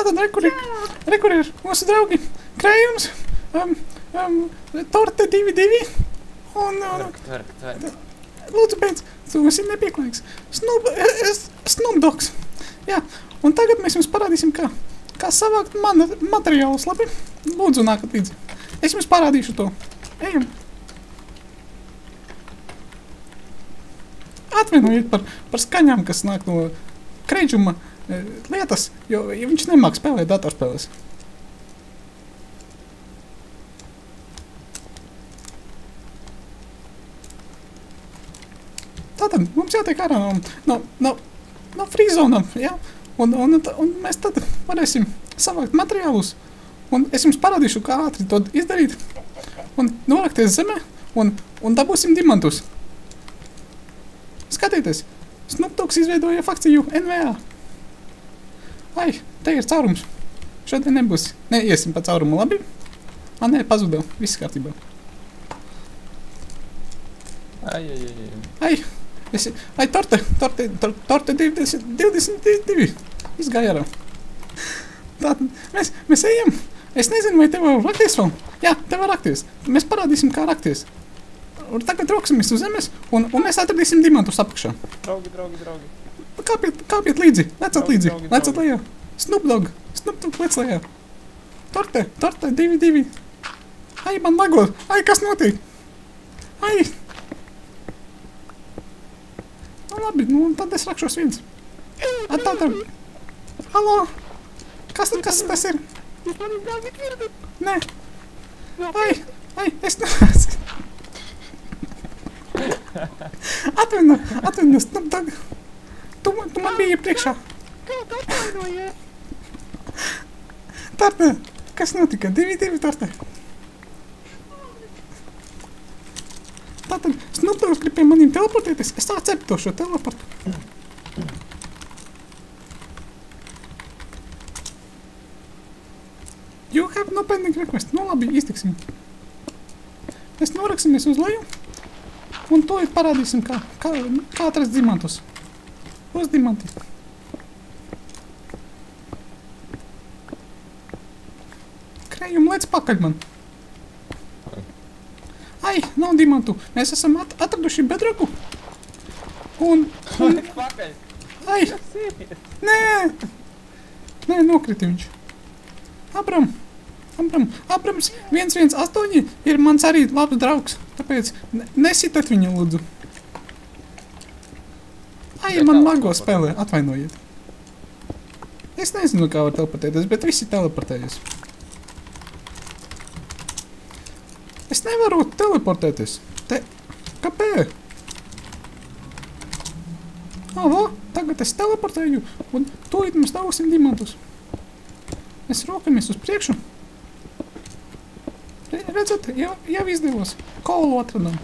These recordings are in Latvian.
Tātad rekur ir mūsu draugi krējums, torte 2-2 un... Lūdzu, beidz, tu esi nepieklājīgs. Snoop Dogs. Jā, un tagad mēs jums parādīsim, kā savākt materiālus, labi? Lūdzu, nākat līdzi. Es jums parādīšu to. Ejam. Atvienojiet par skaņām, kas nāk no Kreidžuma lietas, jo viņš nemāk spēlēt datorspēles. Tātad mums jātiek ārā no freezonam, jā? Un mēs tad varēsim savākt materiālus. Un es jums parādīšu, kā ātri to izdarīt. Un norakties zemē un dabūsim diamantus. Skatieties, Snoop Dogs izveidoja fakciju NVA. Ai, te ir caurums. Šodien nebūs. Neiesim pa caurumu, labi? Nē, pazuda. Viss kārtībā. Ai, torte 22. Izgāja ārā. Tātad, mēs ejam. Es nezinu, vai tev var rakties vēl. Jā, tev var rakties. Mēs parādīsim, kā rakties. Un tagad roksimies uz zemes, un mēs atradīsim diamantus apakšā. Draugi. Kāpiet līdzi. Lecat līdzi. Lecat lejā. Snoop Dog, lec lejā. Torte 2-2. Ai, man lago. Ai, kas notiek? Ai. Nu labi, tad es rakšos viens. Tātad. Halo. Kas tas ir? Nē. Ai, es neesmu. Atvaino, Snoop Dog. Tu man biji priekšā. Torte, kas notika? 2-2 torte. Tātad, Snoop Dogs grib pie maniem teleportēties. Es akceptu šo teleportu. You have no pending request. Nu labi, iztiksim. Mēs noraksimies uz leju. Un to ir parādīsim, kā atrast diamantus. Uz diamanti. Krējum, lec pakaļ man. Ai, nav diamantu. Mēs esam atraduši bedroku. Un... Ai! Nē, nokriti viņš. Abrams 118 ir mans arī labs draugs, tāpēc nesitat viņu, lūdzu. Ai, man lago spēlē, atvainojiet. Es nezinu, kā var teleportēties, bet visi teleportējas. Es nevaru teleportēties. Kāpēc? Tagad es teleportēju, un tūlīt mēs dabūsim diamantus. Mēs rokamies uz priekšu. Redzat, jau izdevos. Kolu atradam.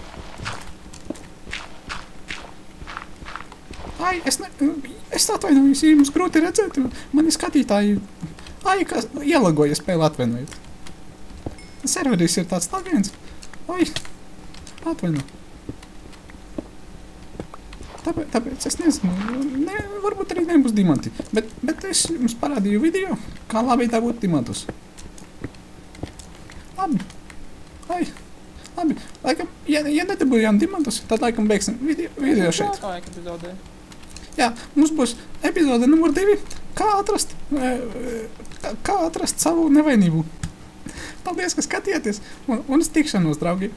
Ai, es atvainojos, ja jums grūti redzēt. Mani skatītāji, kas ielagoja spēli, atvainojiet. Serveris ir tāds lagiens. Ai, atvaino. Tāpēc es nezinu, varbūt arī nebūs diamanti. Bet es jums parādīju video, kā labi dabūt diamantus. Labi. Ai, labi. Laikam, ja nedabūjām diamantus, tad laikam beigsim video šeit. Jā, mums būs epizode numur 2. Kā atrast savu nevainību. Paldies, ka skatījāties. Un uz tikšanos, draugi.